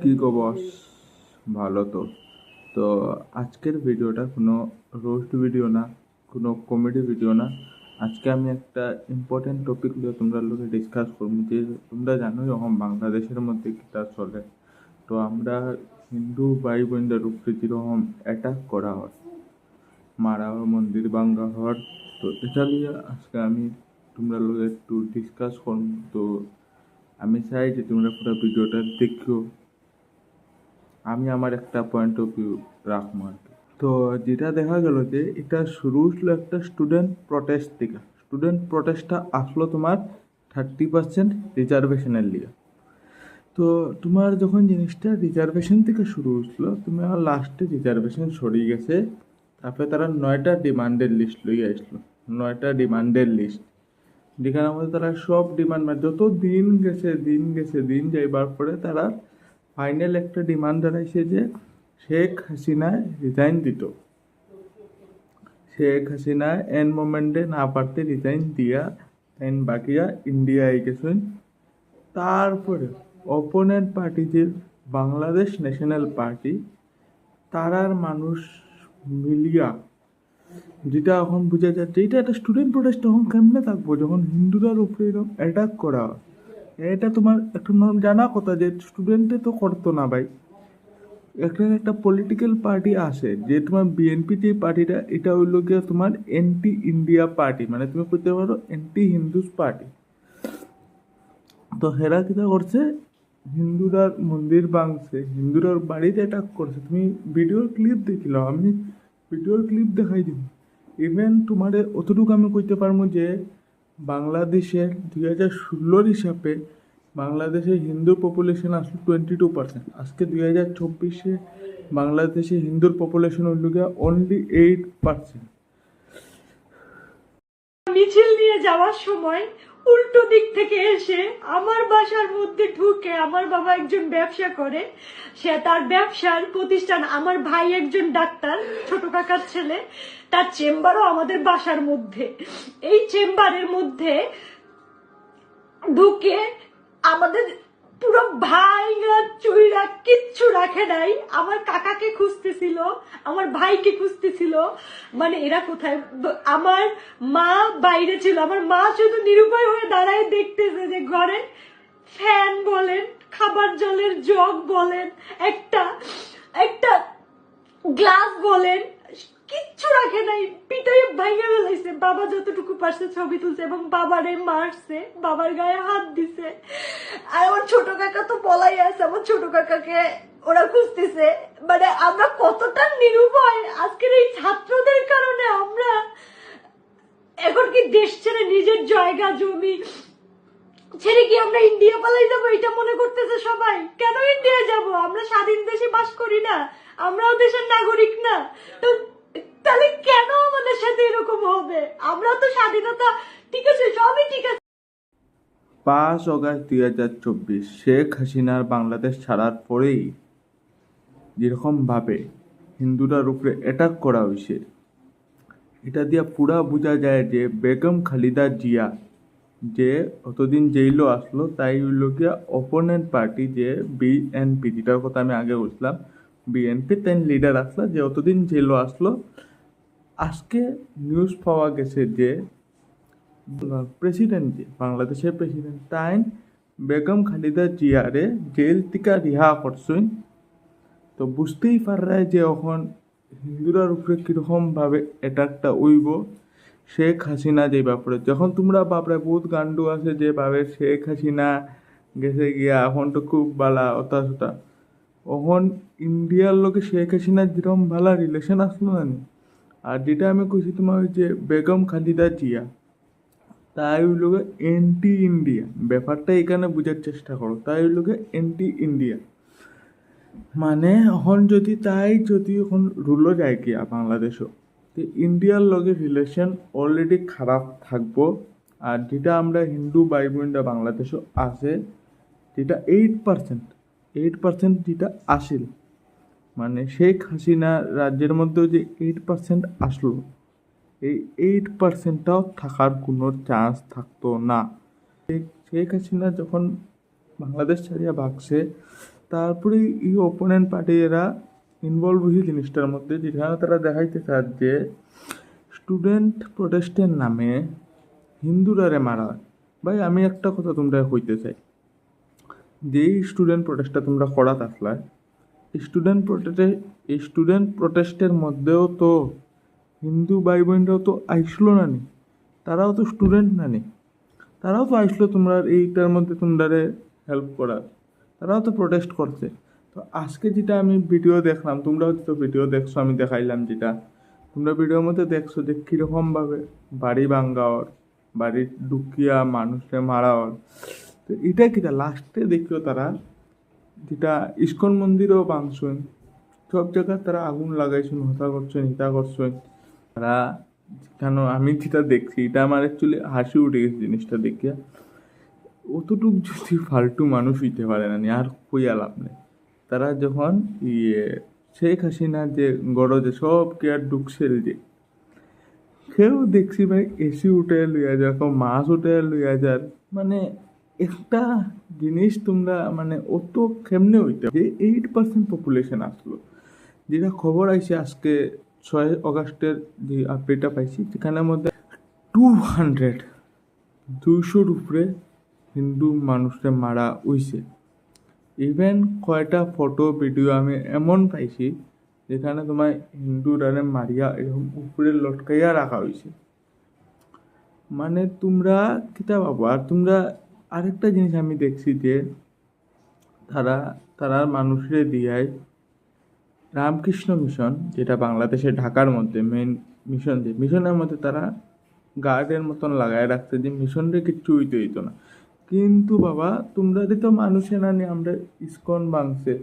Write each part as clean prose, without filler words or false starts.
কি গো বস, ভালো তো? তো আজকের ভিডিওটা কোনো রোস্ট ভিডিও না, কোনো কমেডি ভিডিও না। আজকে আমি একটা ইম্পর্টেন্ট টপিক নিয়ে তোমরা লোকে ডিসকাস করবো। যে তোমরা জানোই এখন বাংলাদেশের মধ্যে কিতা চলে। তো আমরা হিন্দু ভাই বোনদের উপরে যেরকম অ্যাটাক করা হয়, মারা হয়, মন্দির ভাঙ্গা হয়, তো এটা নিয়ে আজকে আমি তোমরা লোকে একটু ডিসকাস করব। তো আমি চাই যে তোমরা পুরো ভিডিওটা দেখো। আমি আমার একটা পয়েন্ট অফ ভিউ রাখবো আর কি। তো যেটা দেখা গেল যে এটা শুরু হচ্ছিল একটা স্টুডেন্ট প্রটেস্ট থেকে। স্টুডেন্ট প্রটেস্টটা আসলো তোমার 30% রিজার্ভেশনের লিগে। তো তোমার যখন জিনিসটা রিজার্ভেশন থেকে শুরু হচ্ছিল, তুমি আর লাস্টে রিজার্ভেশন সরিয়ে গেছে। তারপরে তারা 9টা ডিমান্ডের লিস্ট লইয়া আসলো। 9টা ডিমান্ডের লিস্ট, যেখানে মধ্যে তারা সব ডিমান্ড, মানে যত দিন যাইবার পরে তারা ফাইনাল একটা ডিমান্ড দাঁড়াইছে যে শেখ হাসিনা রিজাইন দিত। শেখ হাসিনা এন মোমেন্টে না পারতে রিজাইন দিয়া তাই বাকিরা ইন্ডিয়ায় গেছেন। তারপরে অপোনেন্ট পার্টি যে বাংলাদেশ ন্যাশনাল পার্টি, তারার মানুষ মিলিয়া, যেটা এখন বোঝা যাচ্ছে এটা একটা স্টুডেন্ট প্রোটেস্ট তখন কেমনে থাকবো যখন হিন্দুদের উপরে এরকম অ্যাটাক করা হয়। এটা তোমার একটা জানা কথা যে স্টুডেন্টে তো করতো না ভাই। এখানে একটা পলিটিক্যাল পার্টি আছে যে তোমার বিএনপি, যে পার্টিটা এটা হইল গিয়ে তোমার এন্টি ইন্ডিয়া পার্টি, মানে তুমি করতে পারো এন্টি হিন্দুস পার্টি। তো হেরা কিটা করছে, হিন্দুরার মন্দির ভাঙছে, হিন্দুরার বাড়িতে অ্যাটাক করছে। তুমি ভিডিওর ক্লিপ দেখিল, আমি ভিডিওর ক্লিপ দেখাই দিব। ইভেন তোমার অতটুকু আমি কইতে পারবো যে বাংলাদেশের 2016 হিসাবে বাংলাদেশে হিন্দুর পপুলেশন আসলো 22%। আজকে 2024-এ বাংলাদেশে হিন্দুর পপুলেশন হইল গিয়া অনলি 8%। মিছিল নিয়ে যাওয়ার সময় উল্টো দিক থেকে এসে আমার বাসার মধ্যে ঢুকে, আমার বাবা একজন ব্যবসা করে, সে তার ব্যবসার প্রতিষ্ঠান, আমার ভাই একজন ডাক্তার, ছোট কাকার ছেলে, তার চেম্বারও আমাদের বাসার মধ্যে। এই চেম্বারের মধ্যে ঢুকে আমাদের পুরো ভাইরা চুইরা কিচ্ছু রাখে নাই। আমার কাকাকে খুঁজতেছিল, আমার ভাইকে খুঁজতেছিল, মানে এরা কোথায়। আমার মা বাইরে ছিল, আমার মা শুধু নিরুপায় হয়ে দাঁড়ায় দেখতেছে যে ঘরে ফ্যান বলেন, খাবার জলের জগ বলেন, একটা একটা গ্লাস বলেন, কিচ্ছু রাখে নাই, পিটাই ভাঙে ফেলাইছে। বাবা যতটুকু পারছে ছবি তুলছে এবং বাবারে মারছে, বাবার গায়ে হাত দিছে। আর আমার ছোট কাকা তো পলাই আছে, আমার ছোট কাকাকে ওরা খুঁজতেছে। মানে আমরা কতটা নিরুপায় আজকের এই ছাত্রদের কারণে। আমরা এখন কি দেশ ছেড়ে, নিজের জায়গা জমি ছেড়ে কি আমরা ইন্ডিয়া পালাই যাবো, এটা মনে করতেছে সবাই। কেন ইন্ডিয়া যাব? আমরা স্বাধীন দেশে বাস করি না? আমরাও দেশের নাগরিক না? তো তাহলে কেন আমাদের সাথে এরকম হবে? আমরা তো স্বাধীনতা, ঠিক আছে, সবই ঠিক আছে। 5 অগাস্ট 2024 শেখ হাসিনার বাংলাদেশ ছাড়ার পরেই যেরকমভাবে হিন্দুরার উপরে অ্যাটাক করা হয়েছে, এটা দিয়ে পুরা বোঝা যায় যে বেগম খালেদা জিয়া যে অতদিন জেইলও আসলো, তাই হইল গিয়া অপোনেন্ট পার্টি যে বিএনপি, যেটার কথা আমি আগে বলছিলাম, বিএনপি তাই লিডার আসলো যে অতদিন জেলও আসলো। আজকে নিউজ পাওয়া গেছে যে প্রেসিডেন্ট, যে বাংলাদেশের প্রেসিডেন্ট, তাই বেগম খালেদা জিয়ারে জেল থেকে রিহা করছেন। তো বুঝতেই পাররা যে এখন হিন্দুরার উপরে কীরকমভাবে অ্যাটাকটা উইব শেখ হাসিনা যে ব্যাপারে। যখন তোমরা বাপরে বহুত গান্ডু আছে যে ভাবে শেখ হাসিনা গেছে গিয়া এখন তো খুব বালা অতা সতা, এখন ইন্ডিয়ার লোকে শেখ হাসিনার যেরকম ভালো রিলেশন আসলো না নি। আর যেটা আমি কইছি তোমার ওই যে বেগম খালেদা জিয়া, তাই ওই লোকে এন্টি ইন্ডিয়া, ব্যাপারটা এখানে বোঝার চেষ্টা করো। তাই ওই লোকে এন্টি ইন্ডিয়া, মানে এখন যদি এখন রুলও যায় গিয়া বাংলাদেশও, তো ইন্ডিয়ার লগে রিলেশন অলরেডি খারাপ থাকবো। আর যেটা আমরা হিন্দু ভাই বোনরা বাংলাদেশও আছে, যেটা 8% যেটা আসিল, মানে শেখ হাসিনা রাজ্যের মধ্যেও যে 8% আসলো, এই 8%টাও থাকার কোনো চান্স থাকতো না। শেখ হাসিনা যখন বাংলাদেশ ছাড়িয়া ভাগছে, তারপরে এই অপোনেন্ট পার্টি এরা ইনভলভ হয়েছে জিনিসটার মধ্যে, যেখানে তারা দেখাইতে চায় যে স্টুডেন্ট প্রোটেস্টের নামে হিন্দুরারে মারা হয়। ভাই আমি একটা কথা তোমরা কইতে চাই, যেই স্টুডেন্ট প্রোটেস্টটা তোমরা করা থাকলা, স্টুডেন্ট প্রোটেস্টের মধ্যেও তো হিন্দু ভাই বোনরাও তো আইসলো না নি, তারাও তো স্টুডেন্ট না নি, তারাও তো আইসলো তোমরা এইটার মধ্যে তোমরারে হেল্প করার, তারাও তো প্রোটেস্ট করছে। তো আজকে যেটা আমি ভিডিও দেখলাম, তোমরা হয়তো ভিডিও দেখছো, আমি দেখাইলাম যেটা তোমরা ভিডিওর মধ্যে দেখছো যে কীরকমভাবে বাড়ি ভাঙ্গা ওর, বাড়ির ঢুকিয়া মানুষকে মারা ওর। তো এটা কিটা লাস্টে দেখিও তারা যেটা ইস্কন মন্দিরও ভাঙছেন, সব জায়গায় তারা আগুন লাগাইছেন, হত্যা করছেন, হিতা করছেন তারা। কেন আমি যেটা দেখছি এটা আমার অ্যাকচুয়ালি হাসি উঠে গেছে জিনিসটা দেখিয়া। অতটুক যদি ফালতু মানুষ হইতে পারে না, আর কইয়া লাভ নেই। তারা যখন শেখ হাসিনা যে গরজে সব কেয়ার ঢুকছিল, যে কেউ দেখছি ভাই এসি উঠে লইয়া যার, কেউ মাছ উঠে লইয়া যার, মানে একটা জিনিস তোমরা মানে অত কেমনে হইতে যে 8% পপুলেশন আসলো, যেটা খবর আইছে আজকে 6 অগাস্টের যে আপডেটটা পাইছি, যেখানের মধ্যে 200-200 উপরে হিন্দু মানুষকে মারা হইছে। ইভেন কয়টা ফটো ভিডিও আমি এমন পাইছি যেখানে তোমার হিন্দুরারে মারিয়া এরকম উপরে লটকাইয়া রাখা হয়েছে। মানে তোমরা কিতা ভাবো। আর তোমরা আরেকটা জিনিস আমি দেখছি যে তারা মানুষের দিয়ায় রামকৃষ্ণ মিশন, যেটা বাংলাদেশের ঢাকার মধ্যে মেন মিশন, যে মিশনের মধ্যে তারা গার্ডের মতন লাগায় রাখছে যে মিশনরে কিচ্ছু হইতো না। কিন্তু বাবা তোমরা তো মানুষে না নিয়ে আমরা ইসকন ভাঙছে।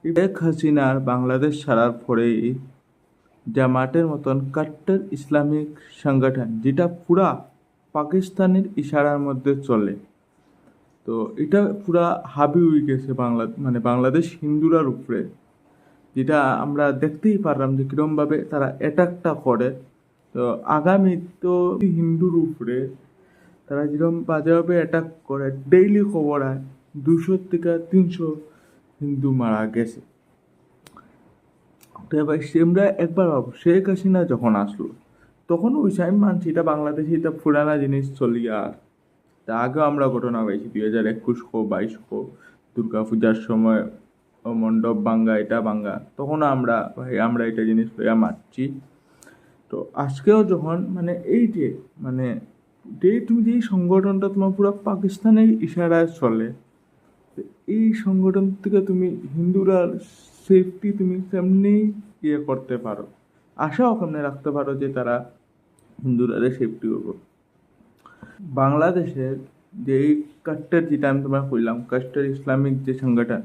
শেখ হাসিনার বাংলাদেশ ছাড়ার পরেই জামাতের মতন কাট্টর ইসলামিক সংগঠন, যেটা পুরা পাকিস্তানের ইশারার মধ্যে চলে, তো এটা পুরা হাবি হয়ে গেছে বাংলাদেশ হিন্দুরার উপরে, যেটা আমরা দেখতেই পারলাম যে কিরমভাবে তারা অ্যাটাকটা করে। তো আগামী তো হিন্দুর উপরে তারা যেরকম বাজেভাবে অ্যাটাক করে, ডেইলি খবর হয় 200-300 হিন্দু মারা গেছে। তো এবার আমরা একবার ভাবো, শেখ হাসিনা যখন আসলো তখন ওই টাইম মানছি এটা বাংলাদেশে এটা পুরানা জিনিস চলিয়া। আর তা আগেও আমরা ঘটনা পাইছি 2021-22 দুর্গা পূজার সময় মণ্ডপ ভাঙ্গা, এটা ভাঙ্গা, তখন আমরা এটা জিনিস লইয়া মারছি। তো আজকেও যখন এই যে তুমি যে সংগঠনটা তোমার পুরো পাকিস্তানের ইশারায় চলে, এই সংগঠন থেকে তুমি হিন্দুরা সেফটি তুমি তেমনি করতে পারো, আশাও কেমনে রাখতে পারো যে তারা হিন্দুরা সেফটি করবো। বাংলাদেশের যে কাট্টার, যেটা আমি তোমার কইলাম কাট্টার ইসলামিক যে সংগঠন,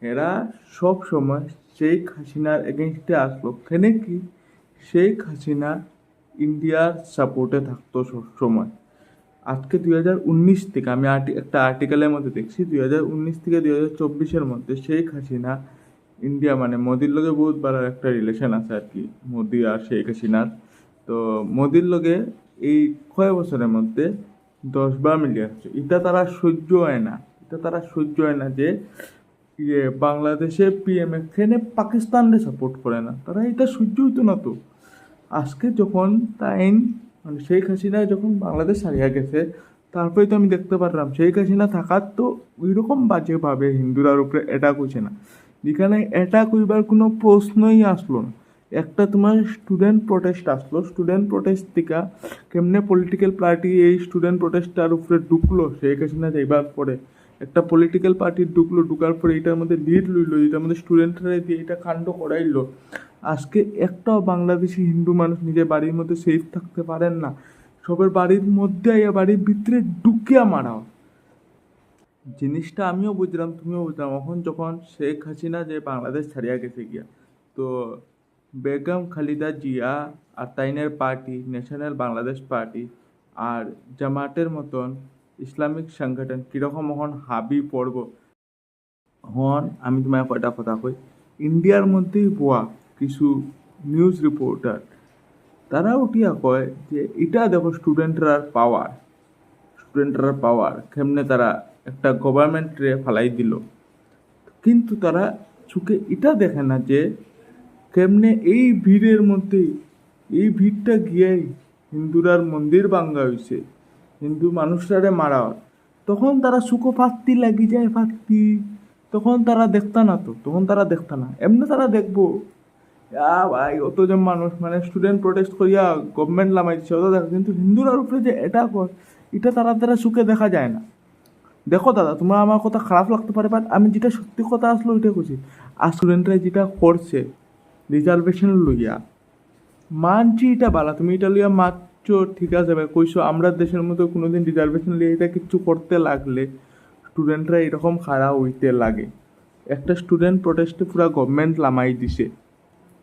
এরা সব সময় শেখ হাসিনার এগেনস্টে আসলো। কেন কি শেখ হাসিনা ইন্ডিয়ার সাপোর্টে থাকতো সবসময়। আজকে 2019 থেকে আমি একটা আর্টিকেলের মধ্যে দেখছি, 2019 থেকে 2024 মধ্যে শেখ হাসিনা ইন্ডিয়া মোদির লগে বহুত বড় একটা রিলেশন আছে আর কি, মোদি আর শেখ হাসিনার। তো মোদির লগে এই কয়েক বছরের মধ্যে 10 বার মিলিয়ে আসছে। এটা তারা সহ্য হয় না যে বাংলাদেশের পিএম এখানে পাকিস্তানকে সাপোর্ট করে না, তারা এটা সহ্য হইতো না। তো আজকে যখন শেখ হাসিনা যখন বাংলাদেশ হারিয়ে গেছে, তারপরে তো আমি দেখতে পারলাম শেখ হাসিনা থাকার তো ওইরকম বাজেভাবে হিন্দুরার উপরে অ্যাটাক হয়েছে না, যেখানে অ্যাটাক হইবার কোনো প্রশ্নই আসলো না। একটা তোমার স্টুডেন্ট প্রোটেস্ট আসলো, স্টুডেন্ট প্রোটেস্ট থেকে কেমনে পলিটিক্যাল পার্টি এই স্টুডেন্ট প্রোটেস্টটার উপরে ঢুকলো শেখ হাসিনা যাইবার পরে, একটা পলিটিক্যাল পার্টি ঢুকার পরে এটার মধ্যে লিড লইলো, এটার মধ্যে স্টুডেন্টরা দিয়ে এটা কাণ্ড করাইলো। আজকে একটাও বাংলাদেশি হিন্দু মানুষ নিজের বাড়ির মধ্যে সেফ থাকতে পারেন না, সবের বাড়ির মধ্যে বাড়ির ভিতরে ঢুকিয়া মারাও। জিনিসটা আমিও বুঝলাম, তুমিও বুঝলাম। যখন শেখ হাসিনা যে বাংলাদেশ ছাড়িয়া গেছে গিয়া, তো বেগম খালেদা জিয়া আর তাইনের পার্টি ন্যাশনাল বাংলাদেশ পার্টি আর জামাতের মতন ইসলামিক সংগঠন কীরকম হাবি পড়ব। আমি তোমার কয়টা কথা কই, ইন্ডিয়ার মধ্যেই বোয়া কিছু নিউজ রিপোর্টার তারা উঠিয়া কয় যে এটা দেখো স্টুডেন্টরার পাওয়ার কেমনে তারা একটা গভর্নমেন্টরে ফালাই দিল। কিন্তু তারা চোখে এটা দেখে না যে কেমনে এই ভিড়ের মধ্যে এই ভিড়টা গিয়াই হিন্দুরার মন্দির ভাঙ্গা হয়েছে, হিন্দু মানুষরারে মারা হয়। তখন তারা সুখো ফাত্তি লাগি যায় ফাত্তি, তখন তারা দেখতা না, তো তখন তারা দেখতা না, এমনি তারা দেখবো ভাই অতজন মানুষ মানে স্টুডেন্ট প্রোটেস্ট করিয়া গভর্নমেন্ট লামাই দিচ্ছে ওটা দেখো, কিন্তু হিন্দুরার উপরে যে এটা কর এটা তারা দ্বারা সুখে দেখা যায় না। দেখো দাদা, তোমার আমার কথা খারাপ লাগতে পারে, বাট আমি যেটা সত্যি কথা আসলো ওইটা করছি। আর স্টুডেন্টরা যেটা করছে রিজার্ভেশন লইয়া, মানছি এটা বালা, তুমি এটা লইয়া মানছ ঠিক আছে ভাই, কইছো আমরা দেশের মতো কোনোদিন রিজার্ভেশন লিয়ে এটা কিচ্ছু করতে লাগলে স্টুডেন্টরা এরকম খারাপ হইতে লাগে। একটা স্টুডেন্ট প্রোটেস্টে পুরা গভর্নমেন্ট লামাই দিছে,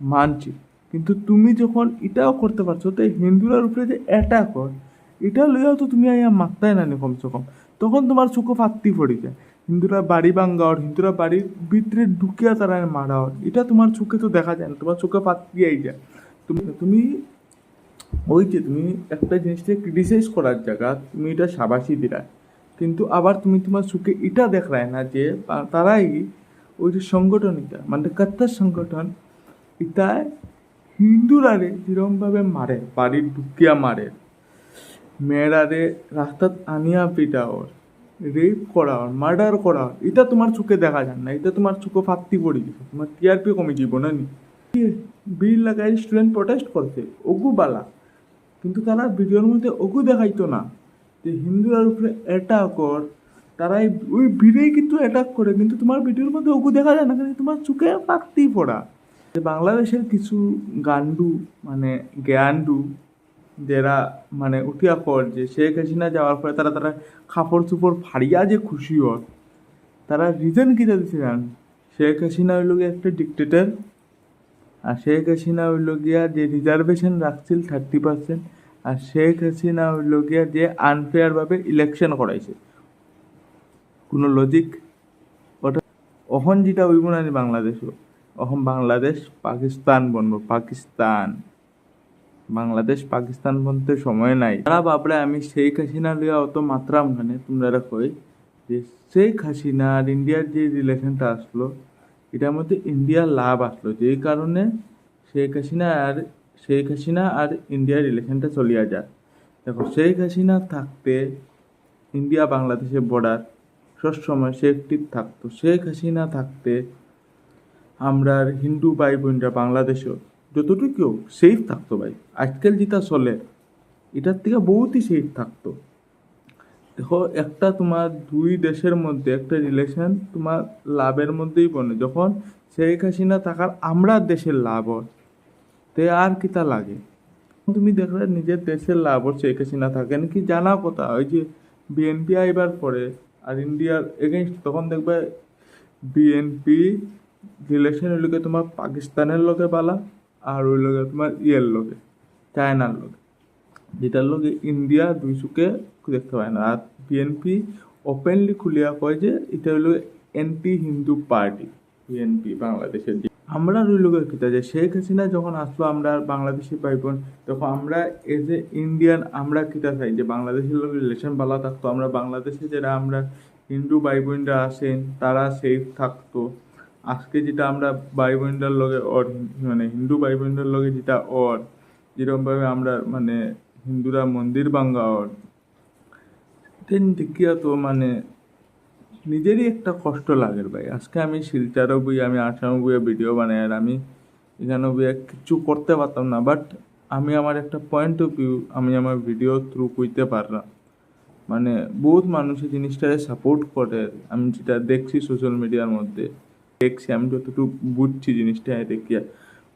মানছি, কিন্তু তুমি যখন এটাও করতে পারছো তো হিন্দুরার উপরে যে অ্যাটাক হয় এটা লইয়াও তো তুমি আইয়া মাত্রায় না নি কমসে কম, তখন তোমার চোখে ফাত্তি পড়ে যায়। হিন্দুরা বাড়ি ভাঙ্গা ওর, হিন্দুরা বাড়ির ভিতরে ঢুকিয়া তারা মারা ওর, এটা তোমার চোখে তো দেখা যায় না, তোমার চোখে ফাত্তি আই যায়। তুমি তুমি ওই যে তুমি একটা জিনিসটা ক্রিটিসাইজ করার জায়গা তুমি এটা সাবাসী দিলা, কিন্তু আবার তুমি তোমার চোখে এটা দেখায় না যে তারাই ওই যে সংগঠন এটা মানে কাত্তার সংগঠন ইতায় হিন্দুরারে যেরকমভাবে মারে, বাড়ির ঢুকিয়া মারে, মেয়েরারে রাস্তাত আনিয়া পিটা ওর, রেপ করা ওর, মার্ডার করা ওর, এটা তোমার চোখে দেখা যায় না, এটা তোমার চোখে ফাত্তি পড়ে গেছে, তোমার টিআরপি কমে যাব না নি। বিল লাগাই স্টুডেন্ট প্রোটেস্ট করছে ওগু বালা, কিন্তু তারা ভিডিওর মধ্যে ওগু দেখাইতো না যে হিন্দুরার উপরে অ্যাটাক কর, তারাই ওই ভিড়েই কিন্তু অ্যাটাক করে, কিন্তু তোমার ভিডিওর মধ্যে ওগু দেখা যায় না, কিন্তু তোমার চোখে ফাত্তি পড়া। বাংলাদেশের কিছু গান্ডু মানে জ্ঞান্ডু যারা মানে উঠিয়া কর যে শেখ হাসিনা যাওয়ার পরে তারা তারা কাপড় চোপড় ফাড়িয়া যে খুশি হয়, তারা রিজন কিটা দিচ্ছে জান, শেখ হাসিনা হইল গিয়া একটা ডিক্টেটর, আর শেখ হাসিনা হইল গিয়া যে রিজার্ভেশন রাখছিল 30%, আর শেখ হাসিনা হইল গিয়া যে আনফেয়ারভাবে ইলেকশন করাইছে, কোনো লজিক ওটা অহন যেটা হইব না বাংলাদেশও, অহন বাংলাদেশ পাকিস্তান বনবো, পাকিস্তান বাংলাদেশ পাকিস্তান বলতে সময় নাই। তারা বাপরে আমি শেখ হাসিনা লিয়া অত মাত্রাম মানে তোমরা কই যে শেখ হাসিনা আর ইন্ডিয়ার যে রিলেশনটা আসলো এটার মধ্যে ইন্ডিয়ার লাভ আসলো, যেই কারণে শেখ হাসিনা আর ইন্ডিয়ার রিলেশনটা চলিয়া যায়। দেখো শেখ হাসিনা থাকতে ইন্ডিয়া বাংলাদেশের বর্ডার সবসময় সেফটি থাকতো, শেখ হাসিনা থাকতে আমরা হিন্দু ভাই বোনরা বাংলাদেশেও যতটুকু সেফ থাকতো ভাই, আজকাল যেটা চলে এটার থেকে বহুতই সেফ থাকতো। দেখো একটা তোমার দুই দেশের মধ্যে একটা রিলেশন তোমার লাভের মধ্যেই বনে, যখন শেখ হাসিনা থাকার আমরা দেশের লাভ হয় তে আর কিতা লাগে, তুমি দেখলে নিজের দেশের লাভ হচ্ছে শেখ হাসিনা থাকেন কি জানা কথা, ওই যে বিএনপি আইবার পরে আর ইন্ডিয়ার এগেনস্ট তখন দেখবে বিএনপি রিলেশন হইল তোমার পাকিস্তানের লগে বালা, আর ওই লগে তোমার ইয়ের লগে চায়নার লগে, যেটার লগে ইন্ডিয়া দুই চোখে দেখতে পায় না। আর বিএনপি ওপেনলি খুলিয়া কয় যে এটা হইল অ্যান্টি হিন্দু পার্টি বিএনপি বাংলাদেশের। আমরা রইল কিতা যে শেখ হাসিনা যখন আসলো আমরা বাংলাদেশি ভাই বোন, তখন আমরা এজ এ ইন্ডিয়ান আমরা কিতা চাই যে বাংলাদেশের লোক রিলেশন ভালো থাকতো, আমরা বাংলাদেশে যারা আমরা হিন্দু ভাই বোনরা আসেন তারা সেফ থাকতো। আজকে যেটা আমরা ভাই বোনদের লগে ওর মানে হিন্দু ভাই বোনদের লগে যেটা ওর যেরকমভাবে আমরা মানে হিন্দুরা মন্দির ভাঙ্গা ওর তেন দেখিয়া তো মানে নিজেরই একটা কষ্ট লাগে ভাই। আজকে আমি শিলচারও বই আমি আসামও বইয়ে ভিডিও বানাই আর আমি এখানেও বইয়ে কিছু করতে পারতাম না, বাট আমি আমার একটা পয়েন্ট অফ ভিউ আমি আমার ভিডিও থ্রু কইতে পারলাম, মানে বহুত মানুষ এই জিনিসটাকে সাপোর্ট করে। আমি যেটা দেখছি সোশ্যাল মিডিয়ার মধ্যে দেখছি, আমি যতটুকু বুঝছি জিনিসটা দেখিয়া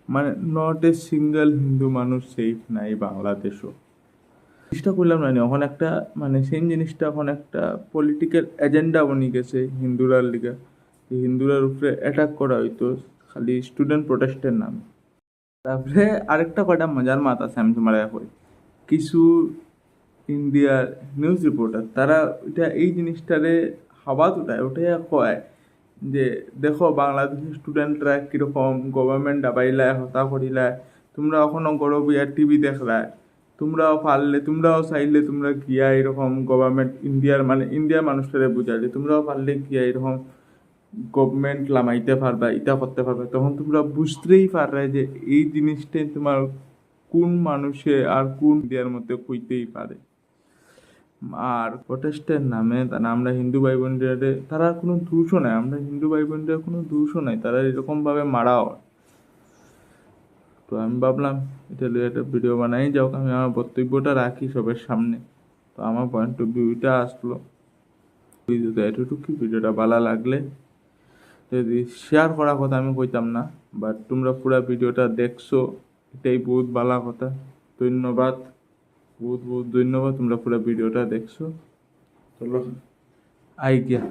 মানে নট এ সিঙ্গেল হিন্দু মানুষ সেফ নাই বাংলাদেশও। জিনিসটা করলাম না এখন একটা মানে সেই জিনিসটা এখন একটা পলিটিক্যাল এজেন্ডা বনি গেছে হিন্দুরার লিগে, হিন্দুরার উপরে অ্যাটাক করা হইতো খালি স্টুডেন্ট প্রোটেস্টের নামে। তারপরে আরেকটা কয়টা মজার মাত আছে আমি তোমার কই, কিছু ইন্ডিয়ার নিউজ রিপোর্টার তারা এটা এই জিনিসটারে হাওয়া উঠায় ওটাই কয় যে দেখো বাংলাদেশের স্টুডেন্টরা কীরকম গভর্নমেন্ট ডাবাইলায় হতা করিলায়, তোমরা এখনও গরব ইয়ার টিভি দেখলায়, তোমরাও পারলে তোমরাও চাইলে তোমরা গিয়া এরকম গভর্নমেন্ট ইন্ডিয়ার মানে ইন্ডিয়ার মানুষটারে বুঝাইলে তোমরাও পারলে গিয়া এরকম গভর্নমেন্ট লামাইতে পারবা ইটা করতে পারবে, তখন তোমরা বুঝতেই পারবে যে এই জিনিসটাই তোমার কোন মানুষে আর কোন ইন্ডিয়ার মধ্যে কইতেই পারে। আর প্রটেস্টের নামে তারা আমরা হিন্দু ভাই বোনদের, তারা কোনো দোষও নাই, আমরা হিন্দু ভাই বোনদের কোনো দোষও নাই, তারা এরকম ভাবে মারা হয়। তো আমি ভাবলাম এটা লিয়ে একটা ভিডিও বানাই, যাও আমি আমার বক্তব্যটা রাখি সবার সামনে। তো আমার পয়েন্ট অফ ভিউটা আসলো ভিডিওতে এতটুকু। ভিডিওটা ভালো লাগলে যদি শেয়ার করার কথা আমি কইতাম না, বাট তোমরা পুরো ভিডিওটা দেখছো, এটাই বহুত ভালো কথা। ধন্যবাদ, বহুত বহুত ধন্যবাদ, তোমরা পুরো ভিডিওটা দেখছো। চলো আই গিয়া।